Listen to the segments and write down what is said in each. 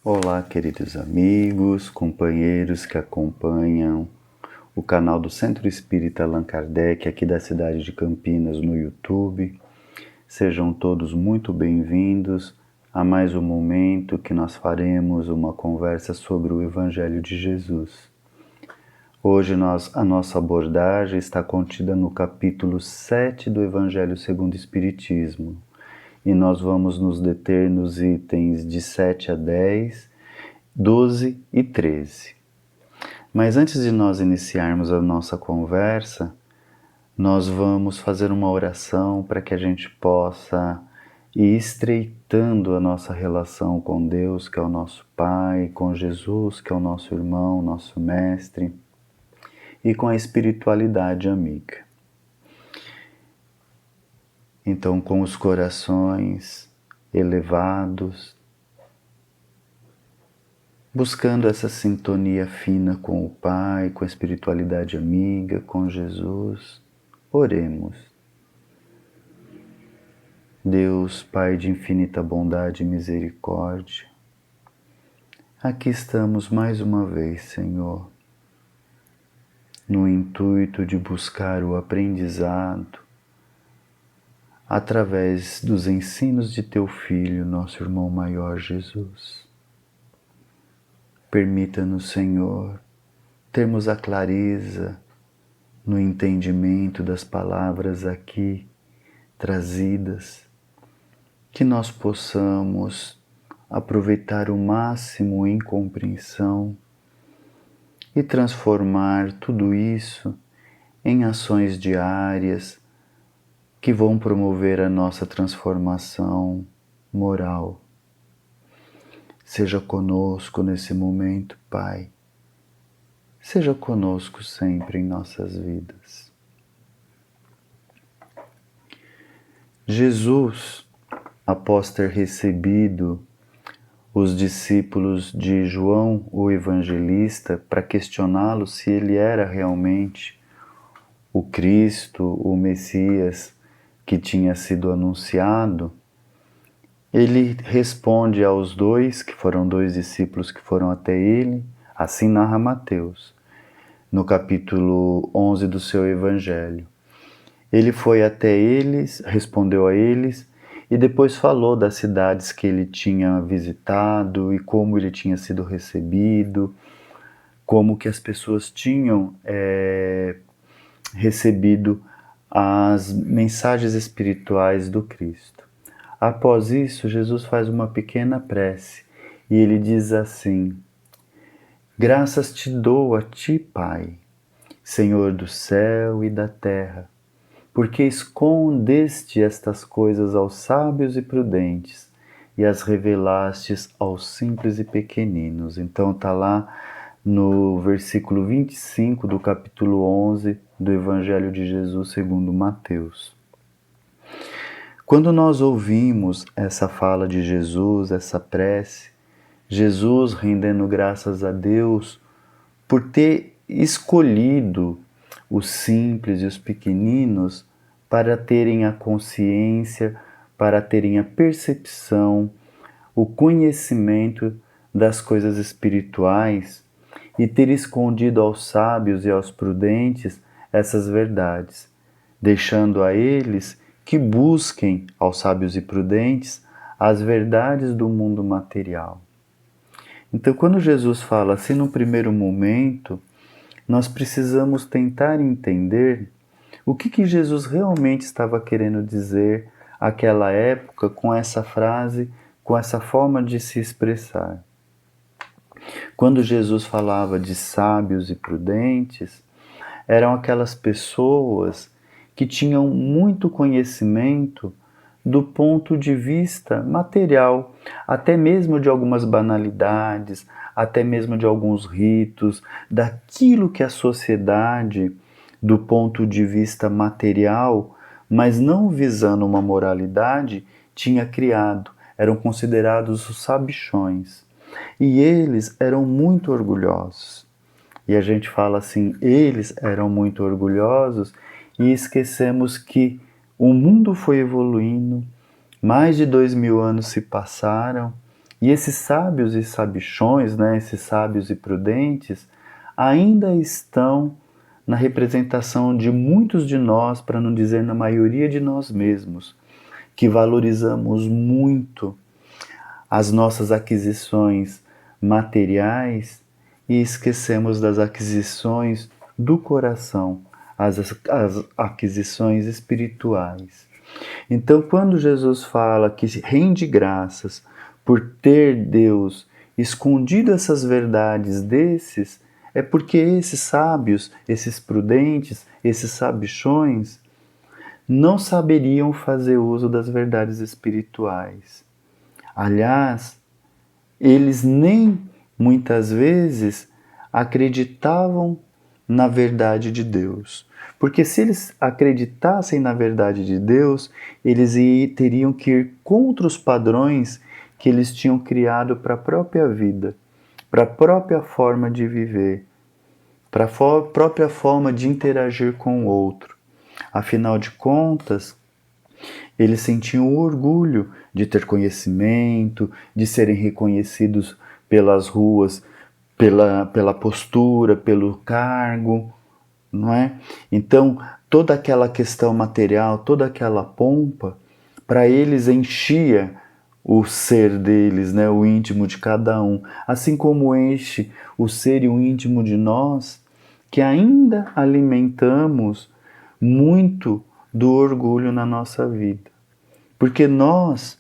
Olá, queridos amigos, companheiros que acompanham o canal do Centro Espírita Allan Kardec, aqui da cidade de Campinas, no YouTube. Sejam todos muito bem-vindos a mais um momento que nós faremos uma conversa sobre o Evangelho de Jesus. Hoje a nossa abordagem está contida no capítulo 7 do Evangelho segundo o Espiritismo. E nós vamos nos deter nos itens de 7 a 10, 12 e 13. Mas antes de nós iniciarmos a nossa conversa, nós vamos fazer uma oração para que a gente possa ir estreitando a nossa relação com Deus, que é o nosso Pai, com Jesus, que é o nosso irmão, nosso mestre, e com a espiritualidade amiga. Então, com os corações elevados, buscando essa sintonia fina com o Pai, com a espiritualidade amiga, com Jesus, oremos. Deus, Pai de infinita bondade e misericórdia, aqui estamos mais uma vez, Senhor, no intuito de buscar o aprendizado através dos ensinos de Teu Filho, nosso irmão maior Jesus. Permita-nos, Senhor, termos a clareza no entendimento das palavras aqui trazidas, que nós possamos aproveitar o máximo em compreensão e transformar tudo isso em ações diárias que vão promover a nossa transformação moral. Seja conosco nesse momento, Pai. Seja conosco sempre em nossas vidas. Jesus, após ter recebido os discípulos de João, o evangelista, para questioná-lo se ele era realmente o Cristo, o Messias que tinha sido anunciado, ele responde aos dois, que foram dois discípulos que foram até ele, assim narra Mateus, no capítulo 11 do seu Evangelho. Ele foi até eles, respondeu a eles, e depois falou das cidades que ele tinha visitado e como ele tinha sido recebido, como que as pessoas tinham recebido as mensagens espirituais do Cristo. Após isso, Jesus faz uma pequena prece e ele diz assim: graças te dou a ti, Pai, Senhor do céu e da terra, porque escondeste estas coisas aos sábios e prudentes e as revelastes aos simples e pequeninos. Então está lá no versículo 25 do capítulo 11 do Evangelho de Jesus segundo Mateus. Quando nós ouvimos essa fala de Jesus, essa prece, Jesus rendendo graças a Deus por ter escolhido os simples e os pequeninos para terem a consciência, para terem a percepção, o conhecimento das coisas espirituais e ter escondido aos sábios e aos prudentes essas verdades, deixando a eles que busquem, aos sábios e prudentes, as verdades do mundo material. Então, quando Jesus fala assim, no primeiro momento, nós precisamos tentar entender o que Jesus realmente estava querendo dizer àquela época com essa frase, com essa forma de se expressar. Quando Jesus falava de sábios e prudentes, eram aquelas pessoas que tinham muito conhecimento do ponto de vista material, até mesmo de algumas banalidades, até mesmo de alguns ritos, daquilo que a sociedade, do ponto de vista material, mas não visando uma moralidade, tinha criado. Eram considerados os sabichões. E eles eram muito orgulhosos. E a gente fala assim, eles eram muito orgulhosos e esquecemos que o mundo foi evoluindo, mais de 2000 anos se passaram E esses sábios e sabichões, né, esses sábios e prudentes, ainda estão na representação de muitos de nós, para não dizer na maioria de nós mesmos, que valorizamos muito as nossas aquisições materiais e esquecemos das aquisições do coração, as aquisições espirituais. Então, quando Jesus fala que rende graças por ter Deus escondido essas verdades desses, é porque esses sábios, esses prudentes, esses sabichões, não saberiam fazer uso das verdades espirituais. Aliás, eles nem muitas vezes acreditavam na verdade de Deus. Porque se eles acreditassem na verdade de Deus, eles teriam que ir contra os padrões que eles tinham criado para a própria vida, para a própria forma de viver, para a própria forma de interagir com o outro. Afinal de contas, eles sentiam orgulho de ter conhecimento, de serem reconhecidos pelas ruas, pela postura, pelo cargo, não é? Então, toda aquela questão material, toda aquela pompa, para eles enchia o ser deles, né? O íntimo de cada um. Assim como enche o ser e o íntimo de nós, que ainda alimentamos muito do orgulho na nossa vida. Porque nós,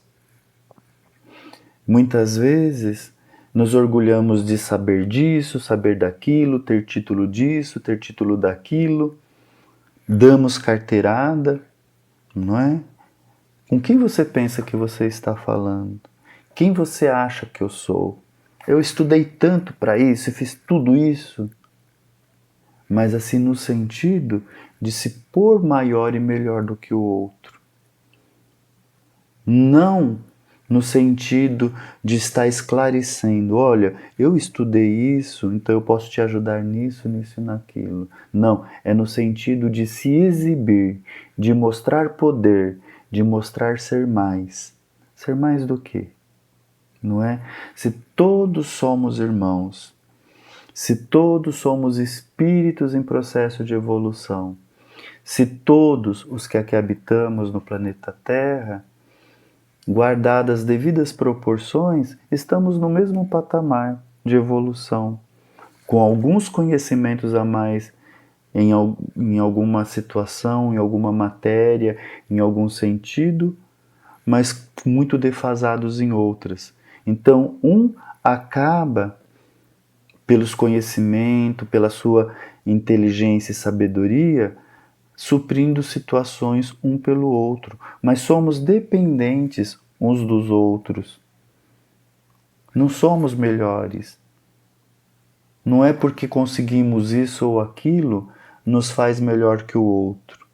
muitas vezes, nos orgulhamos de saber disso, saber daquilo, ter título disso, ter título daquilo, damos carteirada, não é? Com quem você pensa que você está falando? Quem você acha que eu sou? Eu estudei tanto para isso e fiz tudo isso, mas assim no sentido de se pôr maior e melhor do que o outro. Não no sentido de estar esclarecendo, olha, eu estudei isso, então eu posso te ajudar nisso, nisso e naquilo. Não, é no sentido de se exibir, de mostrar poder, de mostrar ser mais. Ser mais do quê? Não é? Se todos somos irmãos, se todos somos espíritos em processo de evolução, se todos os que aqui habitamos no planeta Terra, guardadas as devidas proporções, estamos no mesmo patamar de evolução, com alguns conhecimentos a mais em alguma situação, em alguma matéria, em algum sentido, mas muito defasados em outras. Então, um acaba, pelos conhecimentos, pela sua inteligência e sabedoria, suprindo situações um pelo outro, mas somos dependentes uns dos outros. Não somos melhores. Não é porque conseguimos isso ou aquilo, nos faz melhor que o outro.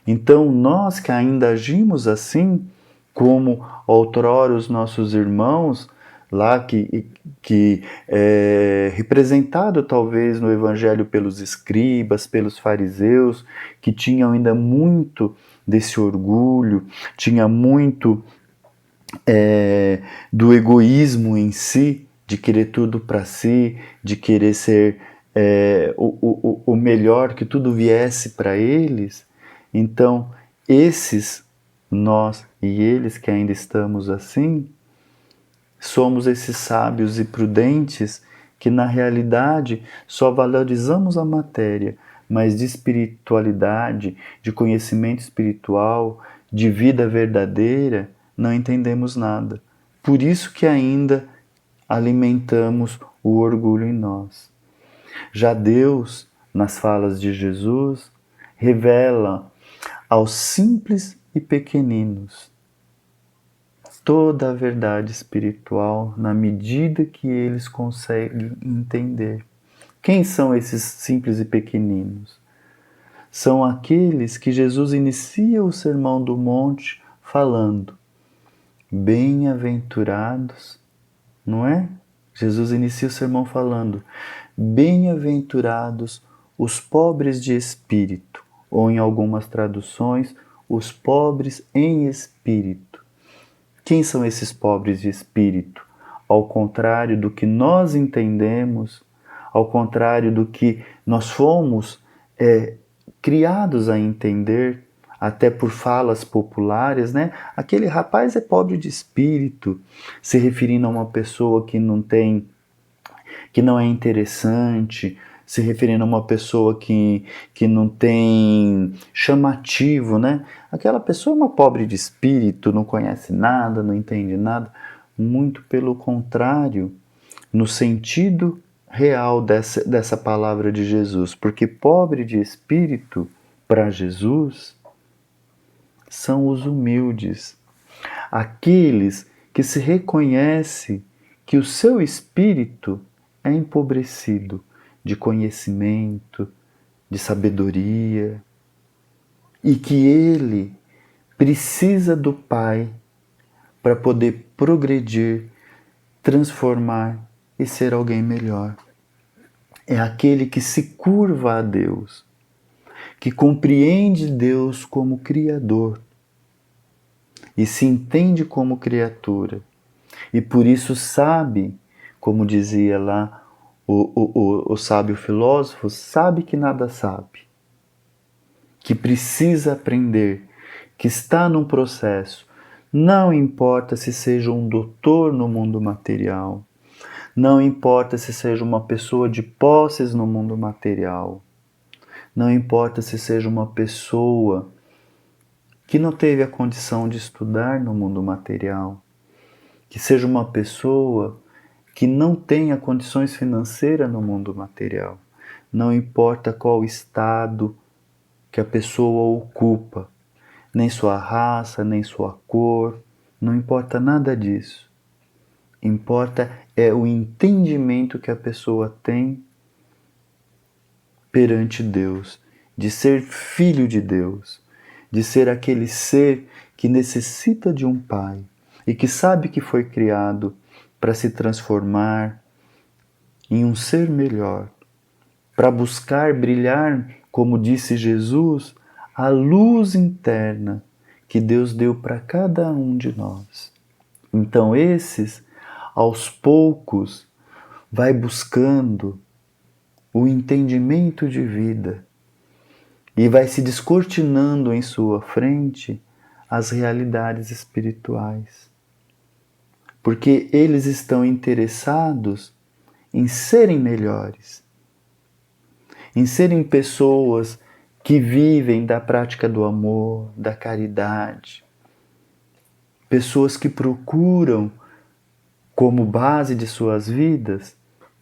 Então, nós que ainda agimos assim, como outrora os nossos irmãos, lá que é representado talvez no Evangelho pelos escribas, pelos fariseus, que tinham ainda muito desse orgulho, tinha muito do egoísmo em si, de querer tudo para si, de querer ser o melhor, que tudo viesse para eles. Então, esses, nós e eles que ainda estamos assim, somos esses sábios e prudentes que na realidade só valorizamos a matéria, mas de espiritualidade, de conhecimento espiritual, de vida verdadeira, não entendemos nada. Por isso que ainda alimentamos o orgulho em nós. Já Deus, nas falas de Jesus, revela aos simples e pequeninos toda a verdade espiritual na medida que eles conseguem entender. Quem são esses simples e pequeninos? São aqueles que Jesus inicia o Sermão do Monte falando: bem-aventurados, não é? Jesus inicia o sermão falando: bem-aventurados os pobres de espírito, ou em algumas traduções, os pobres em espírito. Quem são esses pobres de espírito? Ao contrário do que nós entendemos, ao contrário do que nós fomos criados a entender, até por falas populares, né? Aquele rapaz é pobre de espírito, se referindo a uma pessoa que não é interessante, se referindo a uma pessoa que não tem chamativo, né? Aquela pessoa é uma pobre de espírito, não conhece nada, não entende nada. Muito pelo contrário, no sentido real dessa palavra de Jesus. Porque pobre de espírito, para Jesus, são os humildes. Aqueles que se reconhecem que o seu espírito é empobrecido de conhecimento, de sabedoria, e que ele precisa do Pai para poder progredir, transformar e ser alguém melhor. É aquele que se curva a Deus, que compreende Deus como Criador e se entende como criatura, e por isso sabe, como dizia lá o sábio filósofo, sabe que nada sabe, que precisa aprender, que está num processo. Não importa se seja um doutor no mundo material, não importa se seja uma pessoa de posses no mundo material, não importa se seja uma pessoa que não teve a condição de estudar no mundo material, que seja uma pessoa que não tenha condições financeiras no mundo material. Não importa qual estado que a pessoa ocupa, nem sua raça, nem sua cor, não importa nada disso. Importa é o entendimento que a pessoa tem perante Deus, de ser filho de Deus, de ser aquele ser que necessita de um pai e que sabe que foi criado para se transformar em um ser melhor, para buscar brilhar, como disse Jesus, a luz interna que Deus deu para cada um de nós. Então esses, aos poucos, vai buscando o entendimento de vida e vai se descortinando em sua frente as realidades espirituais. Porque eles estão interessados em serem melhores, em serem pessoas que vivem da prática do amor, da caridade, pessoas que procuram, como base de suas vidas,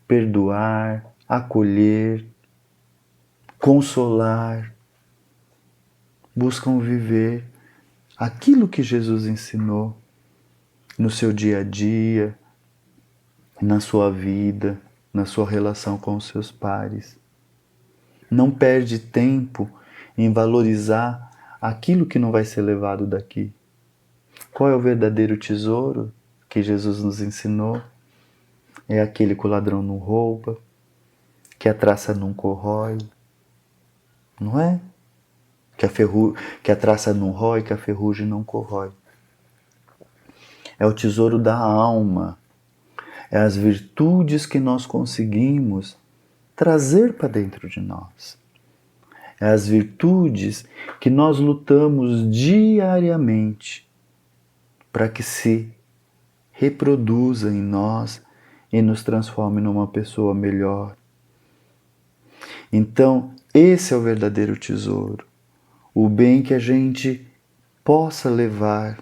perdoar, acolher, consolar, buscam viver aquilo que Jesus ensinou no seu dia a dia, na sua vida, na sua relação com os seus pares. Não perde tempo em valorizar aquilo que não vai ser levado daqui. Qual é o verdadeiro tesouro que Jesus nos ensinou? É aquele que o ladrão não rouba, que a traça não corrói, não é? Que a traça não rói, que a ferrugem não corrói. É o tesouro da alma. É as virtudes que nós conseguimos trazer para dentro de nós. É as virtudes que nós lutamos diariamente para que se reproduza em nós e nos transforme numa pessoa melhor. Então, esse é o verdadeiro tesouro. O bem que a gente possa levar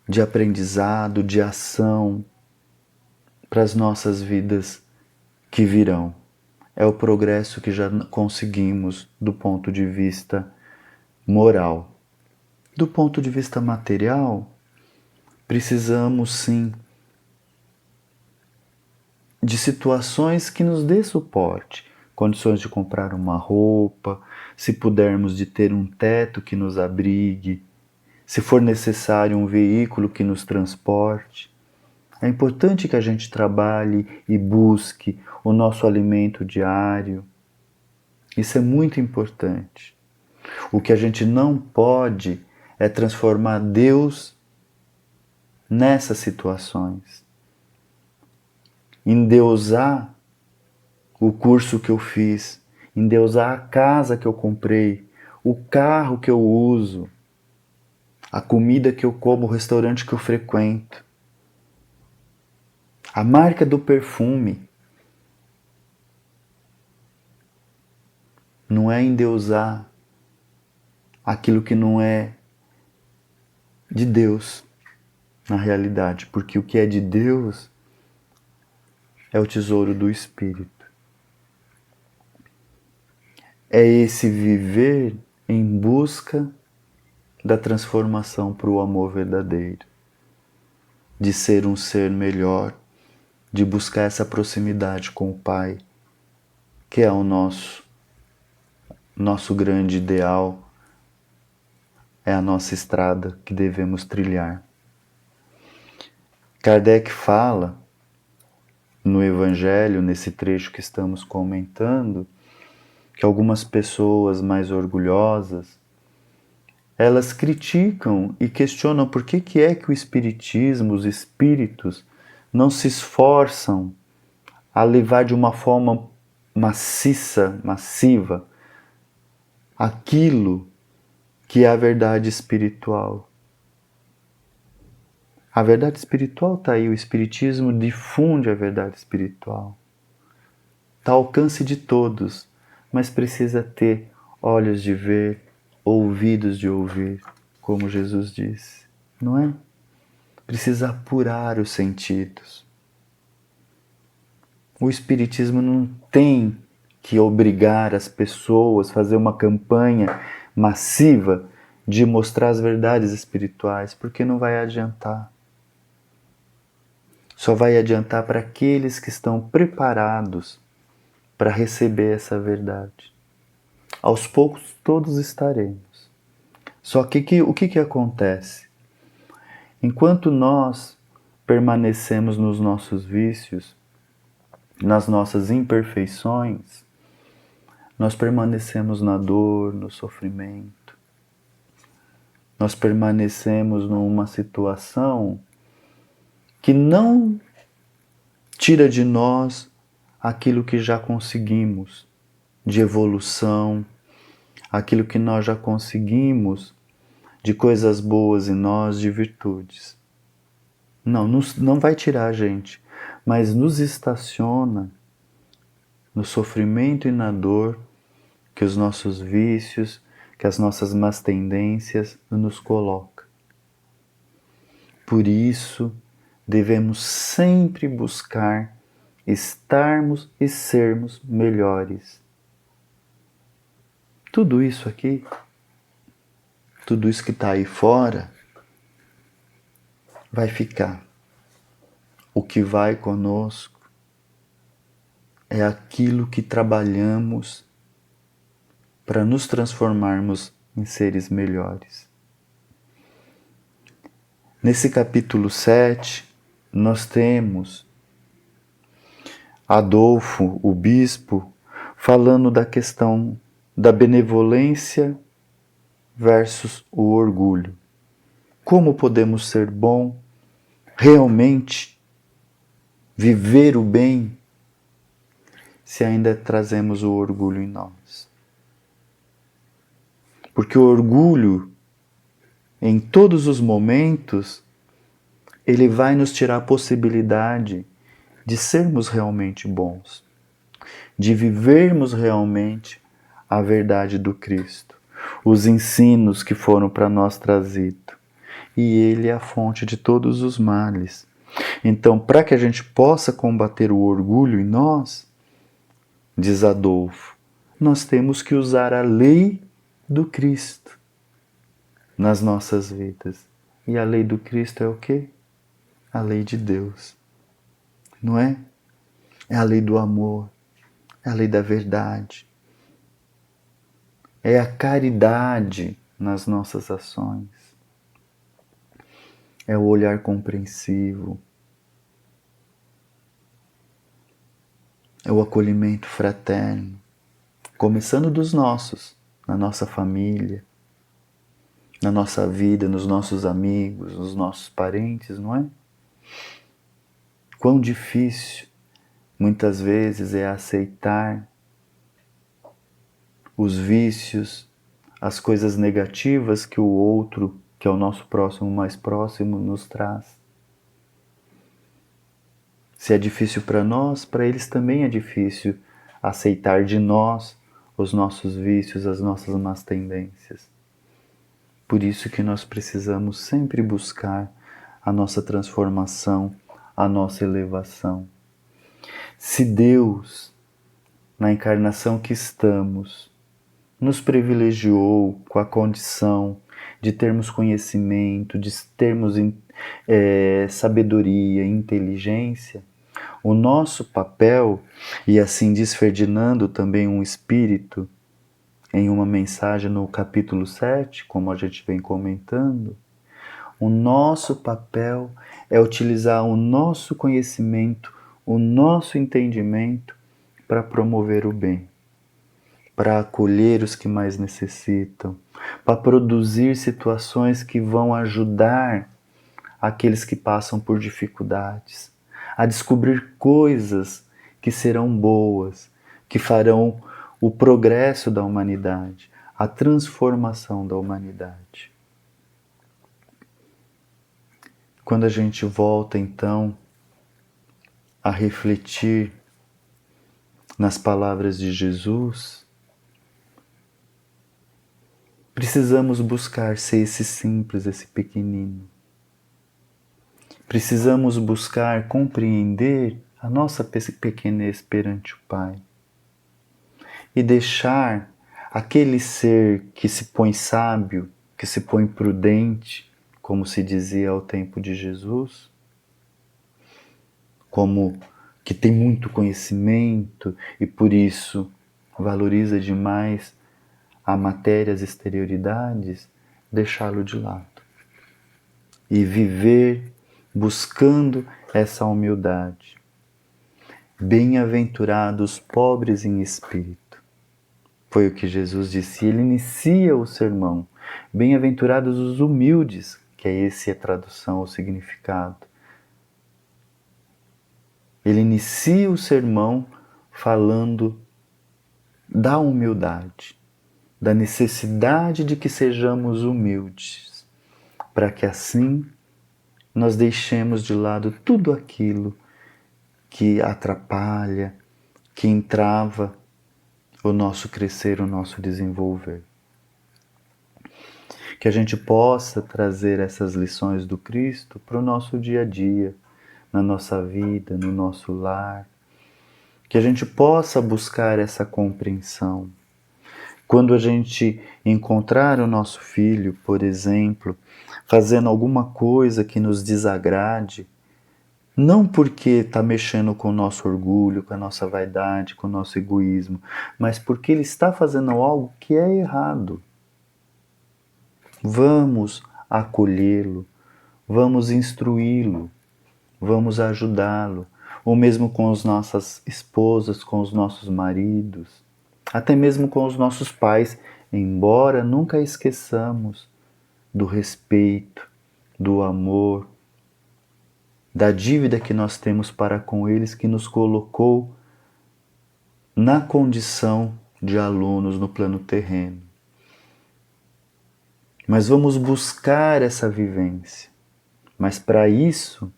de aprendizado, de ação para as nossas vidas que virão. É o progresso que já conseguimos do ponto de vista moral. Do ponto de vista material, precisamos sim de situações que nos dê suporte, condições de comprar uma roupa, se pudermos de ter um teto que nos abrigue, se for necessário um veículo que nos transporte. É importante que a gente trabalhe e busque o nosso alimento diário. Isso é muito importante. O que a gente não pode é transformar Deus nessas situações. Endeusar o curso que eu fiz, endeusar a casa que eu comprei, o carro que eu uso, a comida que eu como, o restaurante que eu frequento, a marca do perfume. Não é endeusar aquilo que não é de Deus, na realidade, porque o que é de Deus é o tesouro do Espírito. É esse viver em busca da transformação para o amor verdadeiro, de ser um ser melhor, de buscar essa proximidade com o Pai, que é o nosso grande ideal, é a nossa estrada que devemos trilhar. Kardec fala no Evangelho, nesse trecho que estamos comentando, que algumas pessoas mais orgulhosas, elas criticam e questionam por que é que o Espiritismo, os espíritos, não se esforçam a levar de uma forma maciça, massiva, aquilo que é a verdade espiritual. A verdade espiritual está aí, o Espiritismo difunde a verdade espiritual. Está ao alcance de todos, mas precisa ter olhos de ver, ouvidos de ouvir, como Jesus disse, não é? Precisa apurar os sentidos. O Espiritismo não tem que obrigar as pessoas a fazer uma campanha massiva de mostrar as verdades espirituais, porque não vai adiantar. Só vai adiantar para aqueles que estão preparados para receber essa verdade. Aos poucos todos estaremos. Só que o que acontece? Enquanto nós permanecemos nos nossos vícios, nas nossas imperfeições, nós permanecemos na dor, no sofrimento. Nós permanecemos numa situação que não tira de nós aquilo que já conseguimos de evolução, aquilo que nós já conseguimos de coisas boas em nós, de virtudes. Não vai tirar a gente, mas nos estaciona no sofrimento e na dor que os nossos vícios, que as nossas más tendências nos colocam. Por isso, devemos sempre buscar estarmos e sermos melhores. Tudo isso aqui, tudo isso que está aí fora, vai ficar. O que vai conosco é aquilo que trabalhamos para nos transformarmos em seres melhores. Nesse capítulo 7, nós temos Adolfo, o bispo, falando da questão da benevolência versus o orgulho. Como podemos ser bom, realmente viver o bem, se ainda trazemos o orgulho em nós? Porque o orgulho, em todos os momentos, ele vai nos tirar a possibilidade de sermos realmente bons, de vivermos realmente a verdade do Cristo, os ensinos que foram para nós trazidos. E ele é a fonte de todos os males. Então, para que a gente possa combater o orgulho em nós, diz Adolfo, nós temos que usar a lei do Cristo nas nossas vidas. E a lei do Cristo é o quê? A lei de Deus. Não é? É a lei do amor, é a lei da verdade. É a caridade nas nossas ações. É o olhar compreensivo. É o acolhimento fraterno, começando dos nossos, na nossa família, na nossa vida, nos nossos amigos, nos nossos parentes, não é? Quão difícil muitas vezes é aceitar os vícios, as coisas negativas que o outro, que é o nosso próximo mais próximo, nos traz. Se é difícil para nós, para eles também é difícil aceitar de nós os nossos vícios, as nossas más tendências. Por isso que nós precisamos sempre buscar a nossa transformação, a nossa elevação. Se Deus, na encarnação que estamos, nos privilegiou com a condição de termos conhecimento, de termos sabedoria, inteligência, o nosso papel, e assim diz Ferdinando, também um espírito, em uma mensagem no capítulo 7, como a gente vem comentando, o nosso papel é utilizar o nosso conhecimento, o nosso entendimento para promover o bem, para acolher os que mais necessitam, para produzir situações que vão ajudar aqueles que passam por dificuldades, a descobrir coisas que serão boas, que farão o progresso da humanidade, a transformação da humanidade. Quando a gente volta, então, a refletir nas palavras de Jesus, precisamos buscar ser esse simples, esse pequenino. Precisamos buscar compreender a nossa pequenez perante o Pai e deixar aquele ser que se põe sábio, que se põe prudente, como se dizia ao tempo de Jesus, como que tem muito conhecimento e por isso valoriza demais a matéria, as exterioridades, deixá-lo de lado e viver buscando essa humildade. Bem-aventurados pobres em espírito. Foi o que Jesus disse. Ele inicia o sermão. Bem-aventurados os humildes, que é essa a tradução, o significado. Ele inicia o sermão falando da humildade, da necessidade de que sejamos humildes, para que assim nós deixemos de lado tudo aquilo que atrapalha, que entrava o nosso crescer, o nosso desenvolver. Que a gente possa trazer essas lições do Cristo para o nosso dia a dia, na nossa vida, no nosso lar. Que a gente possa buscar essa compreensão. Quando a gente encontrar o nosso filho, por exemplo, fazendo alguma coisa que nos desagrade, não porque está mexendo com o nosso orgulho, com a nossa vaidade, com o nosso egoísmo, mas porque ele está fazendo algo que é errado. Vamos acolhê-lo, vamos instruí-lo, vamos ajudá-lo, ou mesmo com as nossas esposas, com os nossos maridos, até mesmo com os nossos pais, embora nunca esqueçamos do respeito, do amor, da dívida que nós temos para com eles, que nos colocou na condição de alunos no plano terreno. Mas vamos buscar essa vivência. Mas para isso,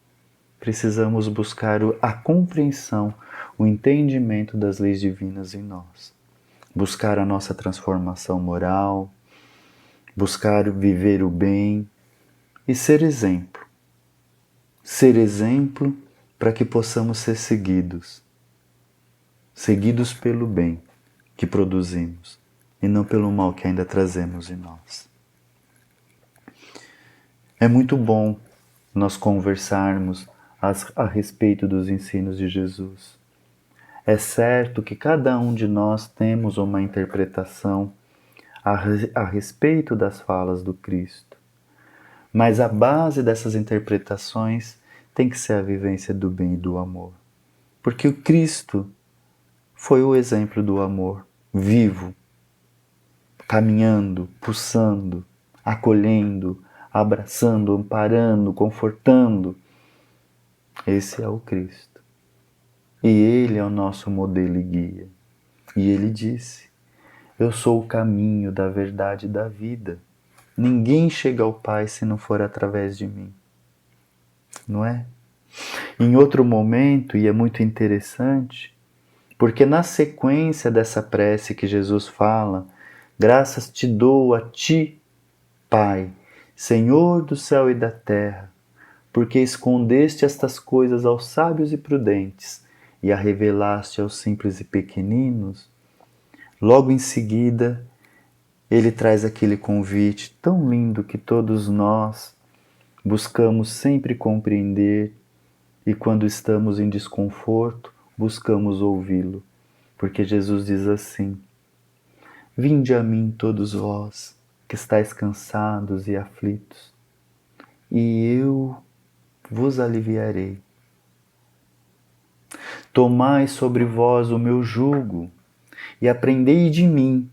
precisamos buscar a compreensão, o entendimento das leis divinas em nós. Buscar a nossa transformação moral, buscar viver o bem e ser exemplo. Ser exemplo para que possamos ser seguidos. Seguidos pelo bem que produzimos e não pelo mal que ainda trazemos em nós. É muito bom nós conversarmos a respeito dos ensinos de Jesus. É certo que cada um de nós temos uma interpretação a respeito das falas do Cristo. Mas a base dessas interpretações tem que ser a vivência do bem e do amor. Porque o Cristo foi o exemplo do amor, vivo, caminhando, pulsando, acolhendo, abraçando, amparando, confortando. Esse é o Cristo. E Ele é o nosso modelo e guia. E Ele disse: eu sou o caminho da verdade e da vida. Ninguém chega ao Pai se não for através de mim. Não é? Em outro momento, e é muito interessante, porque na sequência dessa prece que Jesus fala, graças te dou a ti, Pai, Senhor do céu e da terra, porque escondeste estas coisas aos sábios e prudentes e a revelaste aos simples e pequeninos. Logo em seguida, ele traz aquele convite tão lindo que todos nós buscamos sempre compreender e quando estamos em desconforto, buscamos ouvi-lo. Porque Jesus diz assim: vinde a mim todos vós que estáis cansados e aflitos, e eu vos aliviarei. Tomai sobre vós o meu jugo e aprendei de mim,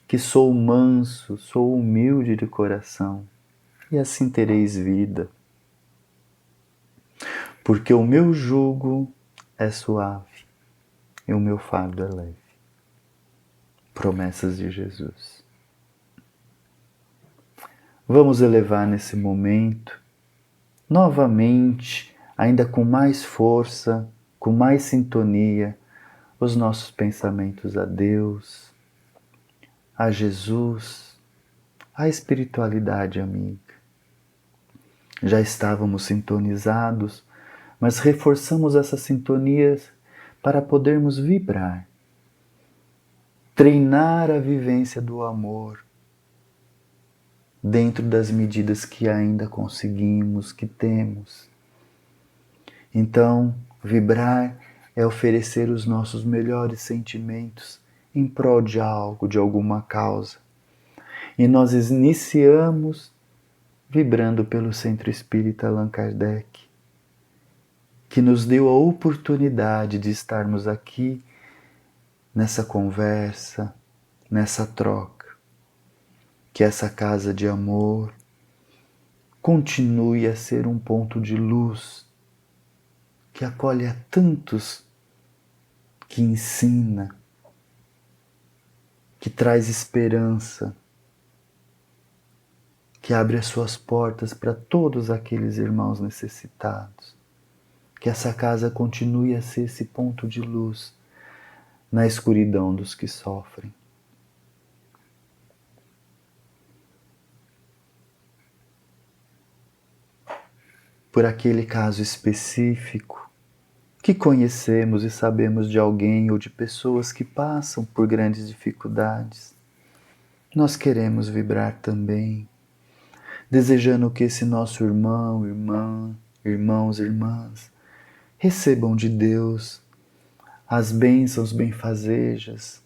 que sou manso, sou humilde de coração, e assim tereis vida. Porque o meu jugo é suave e o meu fardo é leve. Promessas de Jesus. Vamos elevar nesse momento, novamente, ainda com mais força, com mais sintonia, os nossos pensamentos a Deus, a Jesus, à espiritualidade amiga. Já estávamos sintonizados, mas reforçamos essas sintonias para podermos vibrar, treinar a vivência do amor dentro das medidas que ainda conseguimos, que temos. Então, vibrar é oferecer os nossos melhores sentimentos em prol de algo, de alguma causa. E nós iniciamos vibrando pelo Centro Espírita Allan Kardec, que nos deu a oportunidade de estarmos aqui nessa conversa, nessa troca. Que essa casa de amor continue a ser um ponto de luz que acolhe a tantos, que ensina, que traz esperança, que abre as suas portas para todos aqueles irmãos necessitados. Que essa casa continue a ser esse ponto de luz na escuridão dos que sofrem. Por aquele caso específico que conhecemos e sabemos de alguém ou de pessoas que passam por grandes dificuldades, nós queremos vibrar também, desejando que esse nosso irmão, irmã, irmãos, irmãs, recebam de Deus as bênçãos benfazejas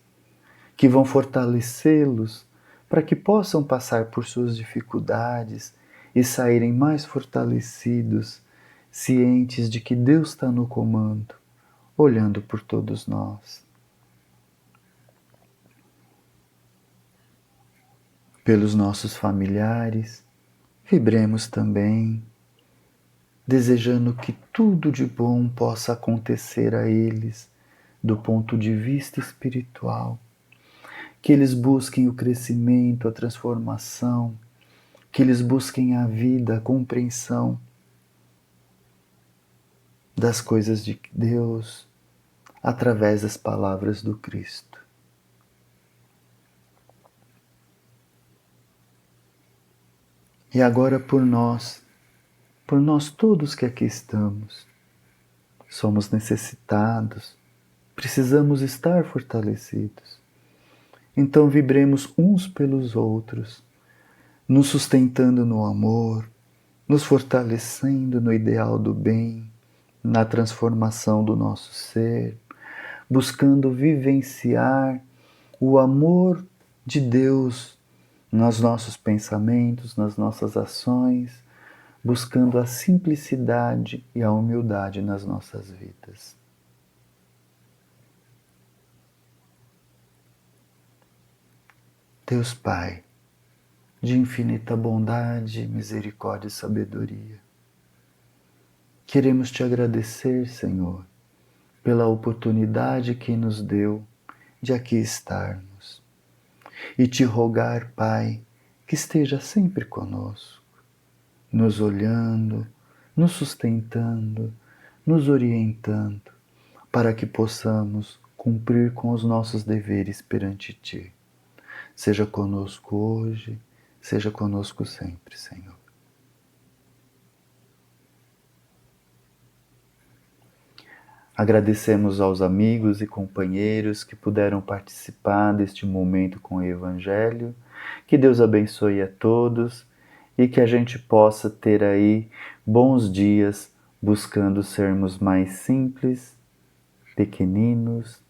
que vão fortalecê-los para que possam passar por suas dificuldades e saírem mais fortalecidos, cientes de que Deus está no comando, olhando por todos nós. Pelos nossos familiares, vibremos também, desejando que tudo de bom possa acontecer a eles do ponto de vista espiritual, que eles busquem o crescimento, a transformação, que eles busquem a vida, a compreensão das coisas de Deus através das palavras do Cristo. E agora por nós todos que aqui estamos, somos necessitados, precisamos estar fortalecidos. Então vibremos uns pelos outros, nos sustentando no amor, nos fortalecendo no ideal do bem, na transformação do nosso ser, buscando vivenciar o amor de Deus nos nossos pensamentos, nas nossas ações, buscando a simplicidade e a humildade nas nossas vidas. Deus Pai, de infinita bondade, misericórdia e sabedoria. Queremos te agradecer, Senhor, pela oportunidade que nos deu de aqui estarmos e te rogar, Pai, que esteja sempre conosco, nos olhando, nos sustentando, nos orientando, para que possamos cumprir com os nossos deveres perante Ti. Seja conosco hoje, seja conosco sempre, Senhor. Agradecemos aos amigos e companheiros que puderam participar deste momento com o Evangelho. Que Deus abençoe a todos e que a gente possa ter aí bons dias buscando sermos mais simples, pequeninos,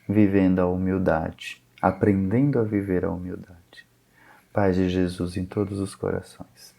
vivendo a humildade, aprendendo a viver a humildade. Paz de Jesus em todos os corações.